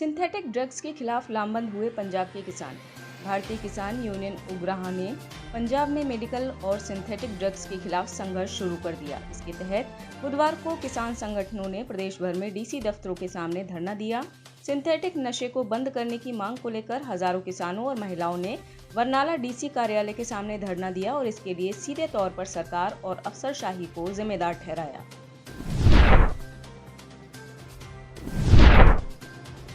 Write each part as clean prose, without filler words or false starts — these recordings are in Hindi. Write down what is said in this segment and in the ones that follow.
सिंथेटिक ड्रग्स के खिलाफ लामबंद हुए पंजाब के किसान। भारतीय किसान यूनियन उग्राह ने पंजाब में मेडिकल और सिंथेटिक ड्रग्स के खिलाफ संघर्ष शुरू कर दिया। इसके तहत बुधवार को किसान संगठनों ने प्रदेश भर में डीसी दफ्तरों के सामने धरना दिया। सिंथेटिक नशे को बंद करने की मांग को लेकर हजारों किसानों और महिलाओं ने बरनाला डीसी कार्यालय के सामने धरना दिया और इसके लिए सीधे तौर पर सरकार और अफसरशाही को जिम्मेदार ठहराया।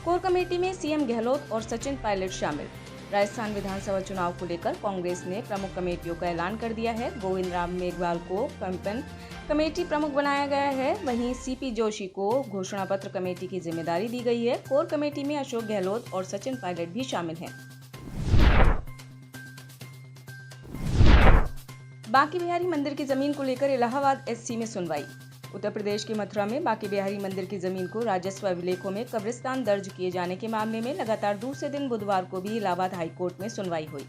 कोर कमेटी में सीएम गहलोत और सचिन पायलट शामिल। राजस्थान विधानसभा चुनाव को लेकर कांग्रेस ने प्रमुख कमेटियों का ऐलान कर दिया है। गोविंद राम मेघवाल को कैंपेन कमेटी प्रमुख बनाया गया है, वहीं सीपी जोशी को घोषणा पत्र कमेटी की जिम्मेदारी दी गई है। कोर कमेटी में अशोक गहलोत और सचिन पायलट भी शामिल हैं। बांके बिहारी मंदिर की जमीन को लेकर इलाहाबाद एससी में सुनवाई। उत्तर प्रदेश के मथुरा में बांके बिहारी मंदिर की जमीन को राजस्व अभिलेखों में कब्रिस्तान दर्ज किए जाने के मामले में लगातार दूसरे दिन बुधवार को भी इलाहाबाद हाईकोर्ट में सुनवाई हुई।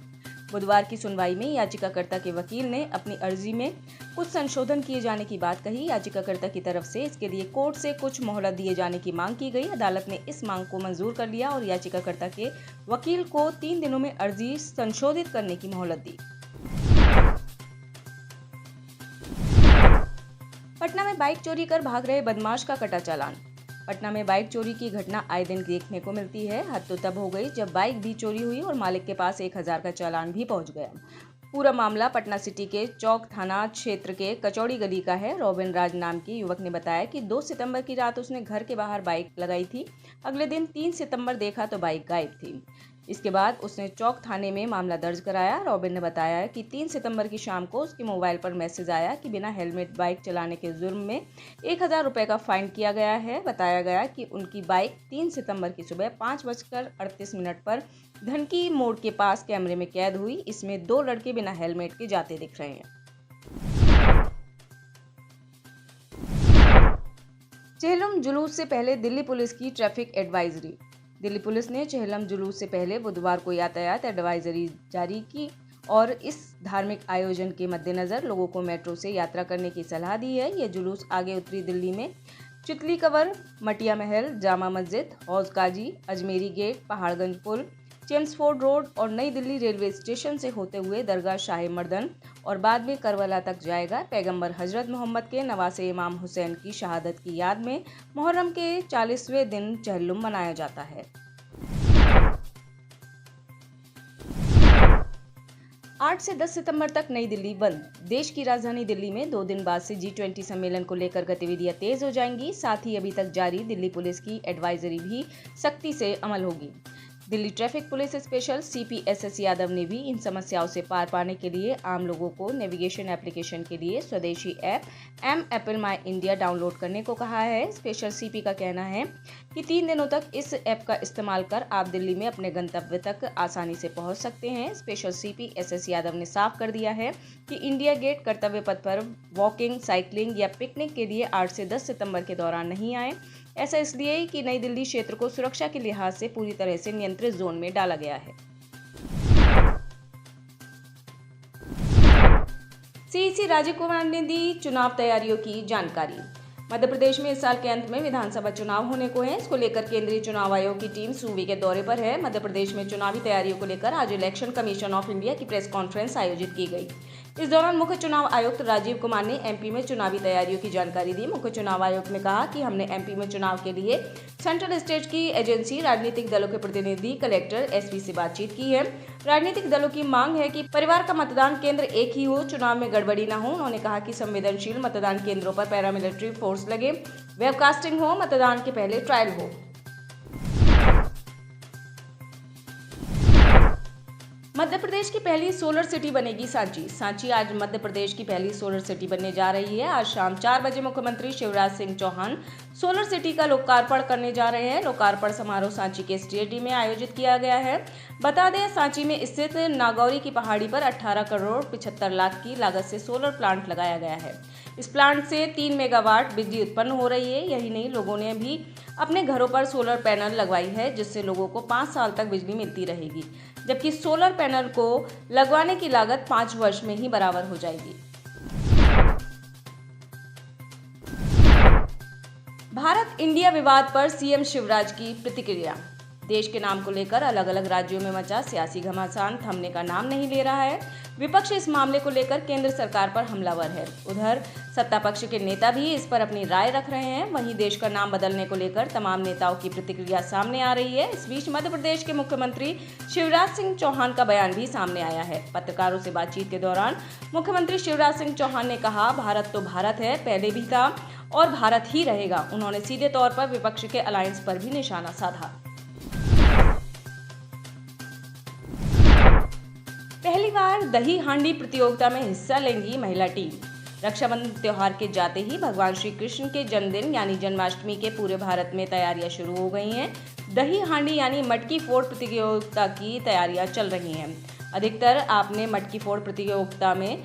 बुधवार की सुनवाई में याचिकाकर्ता के वकील ने अपनी अर्जी में कुछ संशोधन किए जाने की बात कही। याचिकाकर्ता की तरफ से इसके लिए कोर्ट से कुछ मोहलत दिए जाने की मांग की गई। अदालत ने इस मांग को मंजूर कर लिया और याचिकाकर्ता के वकील को 3 दिनों में अर्जी संशोधित करने की मोहलत दी। पटना में बाइक चोरी कर भाग रहे बदमाश का कटा चालान। पटना में बाइक चोरी की घटना आए दिन देखने को मिलती है। हद तो तब हो गई जब बाइक भी चोरी हुई और मालिक के पास 1000 का चालान भी पहुंच गया। पूरा मामला पटना सिटी के चौक थाना क्षेत्र के कचौड़ी गली का है। रॉबिन राज नाम के युवक ने बताया कि 2 सितंबर की रात उसने घर के बाहर बाइक लगाई थी। अगले दिन 3 सितंबर देखा तो बाइक गायब थी। इसके बाद उसने चौक थाने में मामला दर्ज कराया। रॉबिन ने बताया कि 3 सितंबर की शाम को उसके मोबाइल पर मैसेज आया कि बिना हेलमेट बाइक चलाने के जुर्म में 1000 रुपये का फाइन किया गया है। बताया गया कि उनकी बाइक 3 सितंबर की सुबह 5:38 पर धनकी मोड़ के पास कैमरे में कैद हुई। इसमें 2 लड़के बिना हेलमेट के जाते दिख रहे हैं। चेहलम जुलूस से पहले दिल्ली पुलिस की ट्रैफिक एडवाइजरी। दिल्ली पुलिस ने चेहलम जुलूस से पहले बुधवार को यातायात एडवाइजरी जारी की और इस धार्मिक आयोजन के मद्देनजर लोगों को मेट्रो से यात्रा करने की सलाह दी है। यह जुलूस आगे उत्तरी दिल्ली में चितली कवर, मटिया महल, जामा मस्जिद, हौज काजी, अजमेरी गेट, पहाड़गंज पुल, चेम्सफोर्ड रोड और नई दिल्ली रेलवे स्टेशन से होते हुए दरगाह शाह मर्दन और बाद में करबला तक जाएगा। पैगंबर हजरत मोहम्मद के नवासे इमाम हुसैन की शहादत की याद में मुहर्रम के 40वें दिन चेहल्लुम मनाया जाता है। 8 से 10 सितंबर तक नई दिल्ली बंद। देश की राजधानी दिल्ली में 2 दिन बाद से G20 सम्मेलन को लेकर गतिविधियां तेज हो जाएंगी। साथ ही अभी तक जारी दिल्ली पुलिस की एडवाइजरी भी सख्ती से अमल होगी। Delhi traffic police special CP SS Yadav ने भी इन समस्याओं से पार पाने के लिए आम लोगों को नेविगेशन एप्लीकेशन के लिए स्वदेशी ऐप एम एपल माई इंडिया डाउनलोड करने को कहा है। स्पेशल CP का कहना है कि 3 दिनों तक इस ऐप का इस्तेमाल कर आप दिल्ली में अपने गंतव्य तक आसानी से पहुंच सकते हैं। स्पेशल CP SS यादव ने साफ कर दिया है कि इंडिया गेट कर्तव्य पथ पर वॉकिंग, साइकिलिंग या पिकनिक के लिए 8 से 10 सितंबर के दौरान नहीं आए। ऐसा इसलिए कि नई दिल्ली क्षेत्र को सुरक्षा के लिहाज से पूरी तरह से नियंत्रित जोन में डाला गया है। CEC राजीव कुमार ने दी चुनाव तैयारियों की जानकारी। मध्य प्रदेश में इस साल के अंत में विधानसभा चुनाव होने को है। इसको लेकर केंद्रीय चुनाव आयोग की टीम सूबे के दौरे पर है। मध्य प्रदेश में चुनावी तैयारियों को लेकर आज इलेक्शन कमीशन ऑफ इंडिया की प्रेस कॉन्फ्रेंस आयोजित की गई। इस दौरान मुख्य चुनाव आयुक्त राजीव कुमार ने MP में चुनावी तैयारियों की जानकारी दी। मुख्य चुनाव आयुक्त ने कहा कि हमने MP में चुनाव के लिए सेंट्रल स्टेट की एजेंसी, राजनीतिक दलों के प्रतिनिधि, कलेक्टर, SP से बातचीत की है। राजनीतिक दलों की मांग है कि परिवार का मतदान केंद्र एक ही हो, चुनाव में गड़बड़ी न हो। उन्होंने कहा कि संवेदनशील मतदान केंद्रों पर पैरामिलिट्री फोर्स लगे, वेबकास्टिंग हो, मतदान के पहले ट्रायल हो। मध्य प्रदेश की पहली सोलर सिटी बनेगी सांची। सांची आज मध्य प्रदेश की पहली सोलर सिटी बनने जा रही है। आज शाम 4 बजे मुख्यमंत्री शिवराज सिंह चौहान सोलर सिटी का लोकार्पण करने जा रहे हैं। लोकार्पण समारोह सांची के स्टेडियम में आयोजित किया गया है। बता दें, सांची में स्थित नागौरी की पहाड़ी पर 18 करोड़ 75 लाख की लागत से सोलर प्लांट लगाया गया है। इस प्लांट से 3 मेगावाट बिजली उत्पन्न हो रही है। यही नहीं, लोगों ने भी अपने घरों पर सोलर पैनल लगवाई है, जिससे लोगों को 5 साल तक बिजली मिलती रहेगी, जबकि सोलर पैनल को लगवाने की लागत 5 वर्ष में ही बराबर हो जाएगी। भारत इंडिया विवाद पर CM शिवराज की प्रतिक्रिया। देश के नाम को लेकर अलग अलग राज्यों में मचा सियासी घमासान थमने का नाम नहीं ले रहा है। विपक्ष इस मामले को लेकर केंद्र सरकार पर हमलावर है। उधर सत्ता पक्ष के नेता भी इस पर अपनी राय रख रहे हैं। वहीं देश का नाम बदलने को लेकर तमाम नेताओं की प्रतिक्रिया सामने आ रही है। इस बीच मध्य प्रदेश के मुख्यमंत्री शिवराज सिंह चौहान का बयान भी सामने आया है। पत्रकारों से बातचीत के दौरान मुख्यमंत्री शिवराज सिंह चौहान ने कहा, भारत तो भारत है, पहले भी था और भारत ही रहेगा। उन्होंने सीधे तौर पर विपक्ष के अलायंस पर भी निशाना साधा। पहली बार दही हांडी प्रतियोगिता में हिस्सा लेंगी महिला टीम। रक्षाबंधन त्योहार के जाते ही भगवान श्री कृष्ण के जन्मदिन यानी जन्माष्टमी के पूरे भारत में तैयारियां शुरू हो गई हैं। दही हांडी यानी मटकी फोड़ प्रतियोगिता की तैयारियां चल रही हैं। अधिकतर आपने मटकी फोड़ प्रतियोगिता में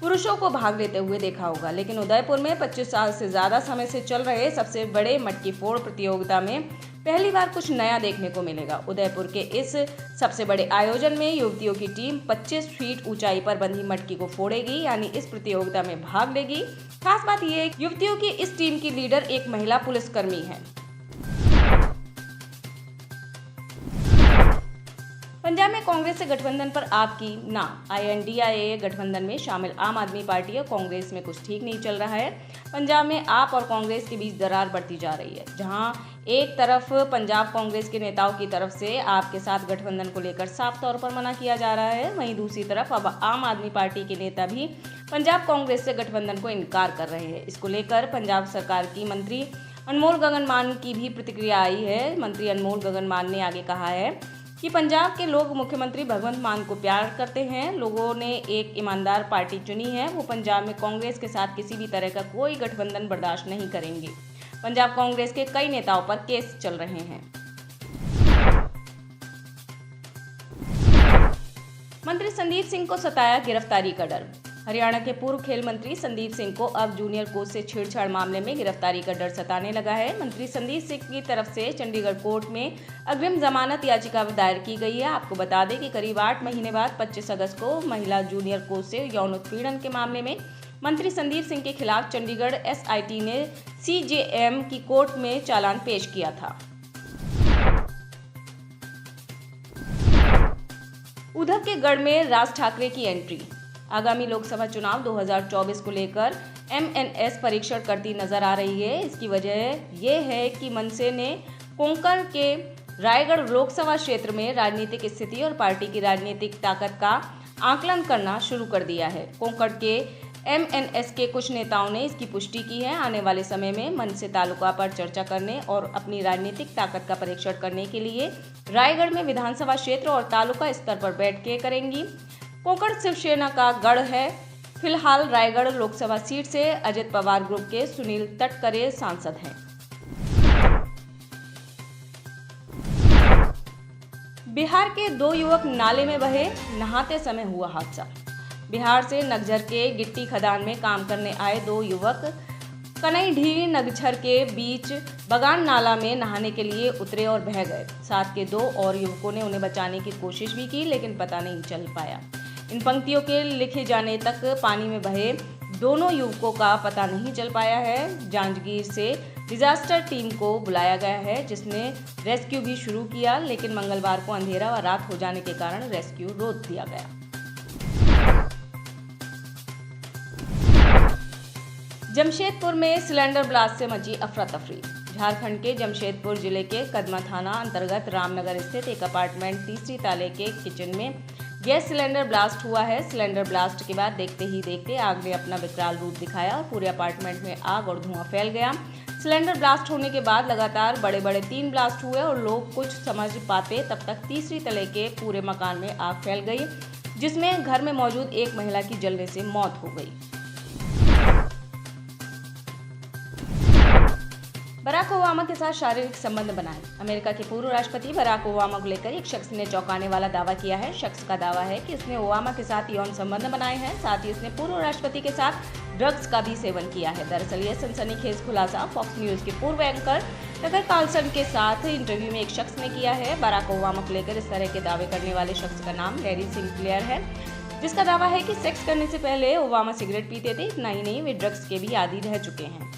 पुरुषों को भाग लेते हुए देखा होगा, लेकिन उदयपुर में 25 साल से ज्यादा समय से चल रहे सबसे बड़े मटकी फोड़ प्रतियोगिता में पहली बार कुछ नया देखने को मिलेगा। उदयपुर के इस सबसे बड़े आयोजन में युवतियों की टीम 25 फीट ऊंचाई पर बंधी मटकी को फोड़ेगी, यानी इस प्रतियोगिता में भाग लेगी। खास बात यह है कि युवतियों की इस टीम की लीडर एक महिला पुलिसकर्मी है। पंजाब में कांग्रेस से गठबंधन पर आपकी ना। INDIA गठबंधन में शामिल आम आदमी पार्टी और कांग्रेस में कुछ ठीक नहीं चल रहा है। पंजाब में आप और कांग्रेस के बीच दरार बढ़ती जा रही है। जहां एक तरफ पंजाब कांग्रेस के नेताओं की तरफ से आपके साथ गठबंधन को लेकर साफ तौर पर मना किया जा रहा है, वहीं दूसरी तरफ अब आम आदमी पार्टी के नेता भी पंजाब कांग्रेस से गठबंधन को इनकार कर रहे हैं। इसको लेकर पंजाब सरकार की मंत्री अनमोल गगन मान की भी प्रतिक्रिया आई है। मंत्री अनमोल गगन मान ने आगे कहा है कि पंजाब के लोग मुख्यमंत्री भगवंत मान को प्यार करते हैं। लोगों ने एक ईमानदार पार्टी चुनी है। वो पंजाब में कांग्रेस के साथ किसी भी तरह का कोई गठबंधन बर्दाश्त नहीं करेंगे। पंजाब कांग्रेस के कई नेताओं पर केस चल रहे हैं। मंत्री संदीप सिंह को सताया गिरफ्तारी का डर। हरियाणा के पूर्व खेल मंत्री संदीप सिंह को अब जूनियर कोच से छेड़छाड़ मामले में गिरफ्तारी का डर सताने लगा है। मंत्री संदीप सिंह की तरफ से चंडीगढ़ कोर्ट में अग्रिम जमानत याचिका दायर की गई है। आपको बता दें कि करीब 8 महीने बाद 25 अगस्त को महिला जूनियर कोच से यौन उत्पीड़न के मामले में मंत्री संदीप सिंह के खिलाफ चंडीगढ़ SIT ने CJM की कोर्ट में चालान पेश किया था। उधर के गढ़ में राज ठाकरे की एंट्री। आगामी लोकसभा चुनाव 2024 को लेकर MNS परीक्षण करती नजर आ रही है। इसकी वजह यह है कि मनसे ने कोंकण के रायगढ़ लोकसभा क्षेत्र में राजनीतिक स्थिति और पार्टी की राजनीतिक ताकत का आकलन करना शुरू कर दिया है। कोंकण के MNS के कुछ नेताओं ने इसकी पुष्टि की है। आने वाले समय में मनसे तालुका पर चर्चा करने और अपनी राजनीतिक ताकत का परीक्षण करने के लिए रायगढ़ में विधानसभा क्षेत्र और तालुका स्तर पर बैठकें करेंगी। कोंकण शिवसेना का गढ़ है। फिलहाल रायगढ़ लोकसभा सीट से अजित पवार ग्रुप के सुनील तटकरे सांसद हैं। बिहार के 2 युवक नाले में बहे, नहाते समय हुआ हादसा। बिहार से नगझर के गिट्टी खदान में काम करने आए 2 युवक कनईडीह नगझर के बीच बगान नाला में नहाने के लिए उतरे और बह गए। साथ के 2 और युवकों ने उन्हें बचाने की कोशिश भी की, लेकिन पता नहीं चल पाया। इन पंक्तियों के लिखे जाने तक पानी में बहे दोनों युवकों का पता नहीं चल पाया है। जांजगीर से डिजास्टर टीम को बुलाया गया है, जिसने रेस्क्यू भी शुरू किया, लेकिन मंगलवार को अंधेरा व रात हो जाने के कारण रेस्क्यू रोक दिया गया। जमशेदपुर में सिलेंडर ब्लास्ट से मची अफरा तफरी। झारखंड के जमशेदपुर जिले के कदमा थाना अंतर्गत रामनगर स्थित एक अपार्टमेंट तीसरी ताले के किचन में गैस सिलेंडर ब्लास्ट हुआ है। सिलेंडर ब्लास्ट के बाद देखते ही देखते आग ने अपना विकराल रूप दिखाया और पूरे अपार्टमेंट में आग और धुआं फैल गया। सिलेंडर ब्लास्ट होने के बाद लगातार बड़े बड़े 3 ब्लास्ट हुए और लोग कुछ समझ पाते तब तक तीसरी तले के पूरे मकान में आग फैल गई, जिसमें घर में मौजूद एक महिला की जलने से मौत हो गई। बराक ओबामा के साथ शारीरिक संबंध बनाए। अमेरिका के पूर्व राष्ट्रपति बराक ओबामा को लेकर एक शख्स ने चौंकाने वाला दावा किया है। शख्स का दावा है कि उसने ओबामा के साथ यौन संबंध बनाए हैं। साथ ही उसने पूर्व राष्ट्रपति के साथ ड्रग्स का भी सेवन किया है। दरअसल यह सनसनीखेज खुलासा फॉक्स न्यूज के पूर्व एंकर टकर कार्लसन के साथ इंटरव्यू में एक शख्स ने किया है। बराक ओबामा को लेकर इस तरह के दावे करने वाले शख्स का नाम लैरी सिंक्लेयर है, जिसका दावा है कि सेक्स करने से पहले ओबामा सिगरेट पीते थे। इतना ही नहीं, वे ड्रग्स के भी आदी रह चुके हैं।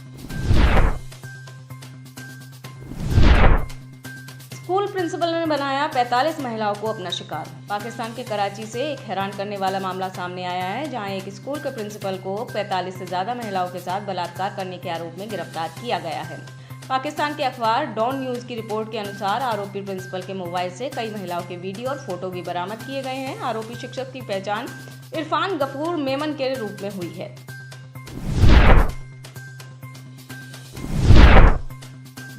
स्कूल प्रिंसिपल ने बनाया 45 महिलाओं को अपना शिकार। पाकिस्तान के कराची से एक हैरान करने वाला मामला सामने आया है, जहां एक स्कूल के प्रिंसिपल को 45 से ज्यादा महिलाओं के साथ बलात्कार करने के आरोप में गिरफ्तार किया गया है। पाकिस्तान के अखबार डॉन न्यूज की रिपोर्ट के अनुसार आरोपी प्रिंसिपल के मोबाइल से कई महिलाओं के वीडियो और फोटो भी बरामद किए गए हैं। आरोपी शिक्षक की पहचान इरफान गफूर मेमन के रूप में हुई है।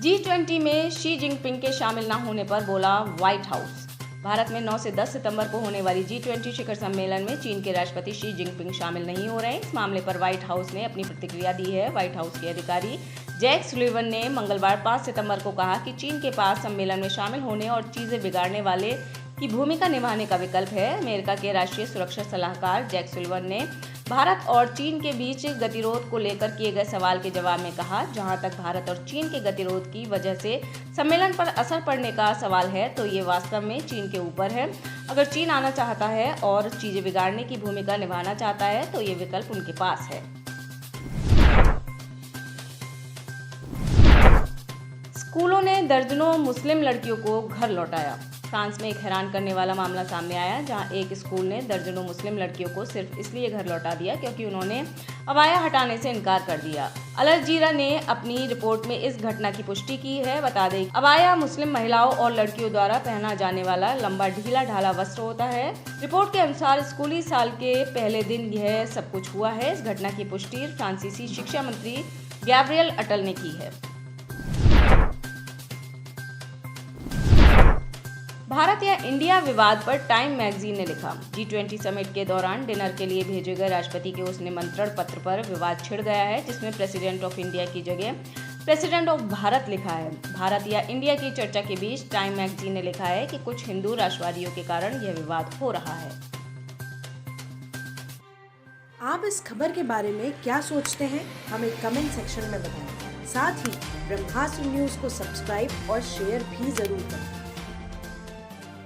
G20 में शी जिनपिंग के शामिल न होने पर बोला व्हाइट हाउस। भारत में 9 से 10 सितंबर को होने वाली G20 शिखर सम्मेलन में चीन के राष्ट्रपति शी जिनपिंग शामिल नहीं हो रहे हैं। इस मामले पर व्हाइट हाउस ने अपनी प्रतिक्रिया दी है। व्हाइट हाउस के अधिकारी जैक सुलिवन ने मंगलवार 5 सितंबर को कहा कि चीन के पास सम्मेलन में शामिल होने और चीजें बिगाड़ने वाले की भूमिका निभाने का विकल्प है। अमेरिका के राष्ट्रीय सुरक्षा सलाहकार जैक सुलिवन ने भारत और चीन के बीच गतिरोध को लेकर किए गए सवाल के जवाब में कहा, जहां तक भारत और चीन के गतिरोध की वजह से सम्मेलन पर असर पड़ने का सवाल है तो ये वास्तव में चीन के ऊपर है। अगर चीन आना चाहता है और चीजें बिगाड़ने की भूमिका निभाना चाहता है तो ये विकल्प उनके पास है। स्कूलों ने दर्जनों मुस्लिम लड़कियों को घर लौटाया। फ्रांस में एक हैरान करने वाला मामला सामने आया, जहां एक स्कूल ने दर्जनों मुस्लिम लड़कियों को सिर्फ इसलिए घर लौटा दिया क्योंकि उन्होंने अबाया हटाने से इनकार कर दिया। अल जजीरा ने अपनी रिपोर्ट में इस घटना की पुष्टि की है। बता दें, अबाया मुस्लिम महिलाओं और लड़कियों द्वारा पहना जाने वाला लंबा ढीला ढाला वस्त्र होता है। रिपोर्ट के अनुसार स्कूली साल के पहले दिन यह सब कुछ हुआ है। इस घटना की पुष्टि फ्रांसीसी शिक्षा मंत्री गैब्रियल अटल ने की है। भारत या इंडिया विवाद पर टाइम मैगजीन ने लिखा, G20 समिट के दौरान डिनर के लिए भेजे गए राष्ट्रपति के उस निमंत्रण पत्र पर विवाद छिड़ गया है, जिसमें प्रेसिडेंट ऑफ इंडिया की जगह प्रेसिडेंट ऑफ भारत लिखा है। भारत या इंडिया की चर्चा के बीच टाइम मैगजीन ने लिखा है कि कुछ हिंदू राष्ट्रवादियों के कारण यह विवाद हो रहा है। आप इस खबर के बारे में क्या सोचते हैं, हमें कमेंट सेक्शन में बताएं। साथ ही ब्रह्मास्त्र न्यूज को सब्सक्राइब और शेयर भी जरूर करें।